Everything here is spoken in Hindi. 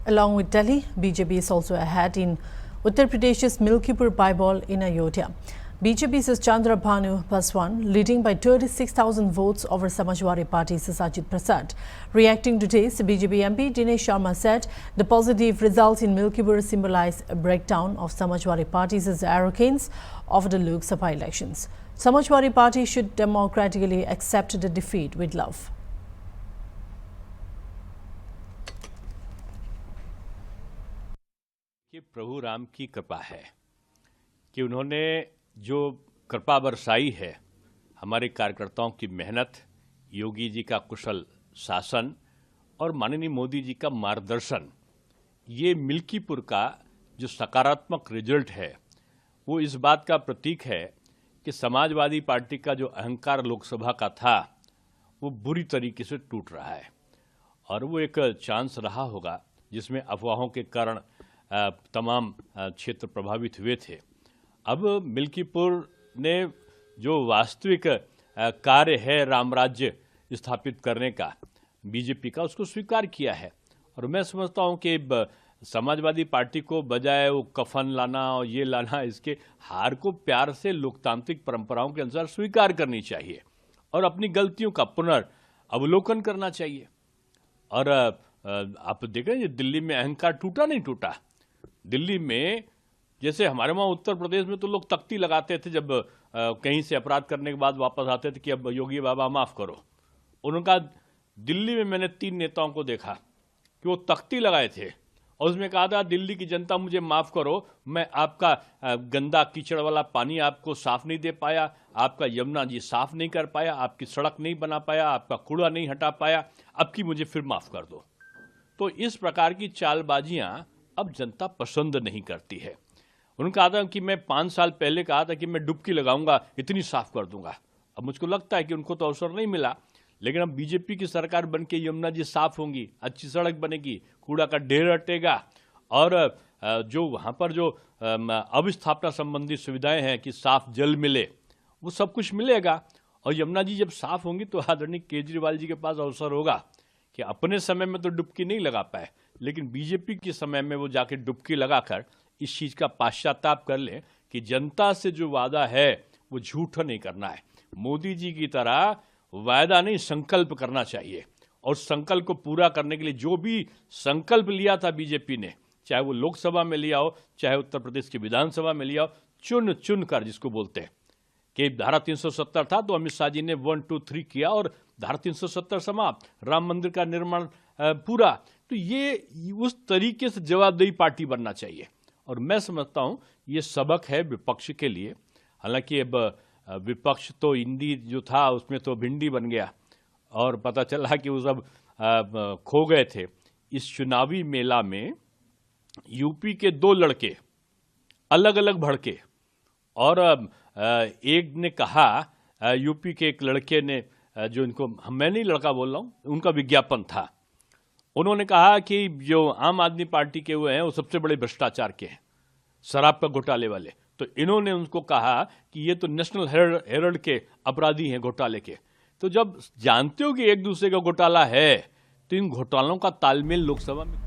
Along with Delhi, BJP is also ahead in Uttar Pradesh's Milkipur Baibol in Ayodhya. BJP's Chandra Bhanu Paswan leading by 36,000 votes over Samajwadi Party's Sajid Prasad. Reacting to this, BJP MP Dinesh Sharma said the positive results in Milkipur symbolize a breakdown of Samajwadi Party's arrogance over the Lok Sabha elections. Samajwadi Party should democratically accept the defeat with love. कि प्रभु राम की कृपा है कि उन्होंने जो कृपा बरसाई है, हमारे कार्यकर्ताओं की मेहनत, योगी जी का कुशल शासन और माननीय मोदी जी का मार्गदर्शन, ये मिल्कीपुर का जो सकारात्मक रिजल्ट है वो इस बात का प्रतीक है कि समाजवादी पार्टी का जो अहंकार लोकसभा का था वो बुरी तरीके से टूट रहा है और वो एक चांस रहा होगा जिसमें अफवाहों के कारण तमाम क्षेत्र प्रभावित हुए थे। अब मिल्कीपुर ने जो वास्तविक कार्य है राम राज्य स्थापित करने का बीजेपी का, उसको स्वीकार किया है और मैं समझता हूं कि समाजवादी पार्टी को बजाय वो कफन लाना और ये लाना, इसके हार को प्यार से लोकतांत्रिक परंपराओं के अनुसार स्वीकार करनी चाहिए और अपनी गलतियों का पुनर्अवलोकन करना चाहिए। और आप देखें दिल्ली में अहंकार टूटा नहीं टूटा। दिल्ली में जैसे हमारे वहाँ उत्तर प्रदेश में तो लोग तख्ती लगाते थे जब कहीं से अपराध करने के बाद वापस आते थे कि अब योगी बाबा माफ़ करो। उनका दिल्ली में मैंने 3 नेताओं को देखा कि वो तख्ती लगाए थे और उसमें कहा था दिल्ली की जनता मुझे माफ़ करो, मैं आपका गंदा कीचड़ वाला पानी आपको साफ़ नहीं दे पाया, आपका यमुना जी साफ़ नहीं कर पाया, आपकी सड़क नहीं बना पाया, आपका कूड़ा नहीं हटा पाया, अब की मुझे फिर माफ़ कर दो। तो इस प्रकार की चालबाजियाँ अब जनता पसंद नहीं करती है। उनका कहा था कि मैं 5 साल पहले कहा था कि मैं डुबकी लगाऊंगा, इतनी साफ कर दूंगा। अब मुझको लगता है कि उनको तो अवसर नहीं मिला, लेकिन अब बीजेपी की सरकार बनके यमुना जी साफ होंगी, अच्छी सड़क बनेगी, कूड़ा का ढेर हटेगा और जो वहाँ पर जो अवस्थापना संबंधी सुविधाएं हैं कि साफ जल मिले, वो सब कुछ मिलेगा। और यमुना जी जब साफ होंगी तो आदरणीय केजरीवाल जी के पास अवसर होगा कि अपने समय में तो डुबकी नहीं लगा पाए, लेकिन बीजेपी के समय में वो जाके डुबकी लगाकर इस चीज़ का पश्चाताप कर लें कि जनता से जो वादा है वो झूठा नहीं करना है। मोदी जी की तरह वायदा नहीं, संकल्प करना चाहिए और संकल्प को पूरा करने के लिए जो भी संकल्प लिया था बीजेपी ने, चाहे वो लोकसभा में लिया हो, चाहे उत्तर प्रदेश की विधानसभा में लिया हो, चुन चुन कर, जिसको बोलते हैं कि धारा 370 था तो अमित शाह जी ने 1, 2, 3 किया और धारा 370 समाप्त, राम मंदिर का निर्माण पूरा। तो ये उस तरीके से जवाबदेही पार्टी बनना चाहिए और मैं समझता हूँ ये सबक है विपक्ष के लिए। हालांकि अब विपक्ष तो हिंदी जो था उसमें तो भिंडी बन गया और पता चला कि वो सब खो गए थे। इस चुनावी मेला में यूपी के 2 लड़के अलग अलग भड़के और एक ने कहा, यूपी के एक लड़के ने, जो इनको मैं नहीं लड़का बोल रहा हूँ, उनका विज्ञापन था, उन्होंने कहा कि जो आम आदमी पार्टी के हुए हैं वो सबसे बड़े भ्रष्टाचार के हैं, शराब का घोटाले वाले। तो इन्होंने उनको कहा कि ये तो नेशनल हेराल्ड के अपराधी हैं घोटाले के। तो जब जानते हो कि एक दूसरे का घोटाला है तो इन घोटालों का तालमेल लोकसभा में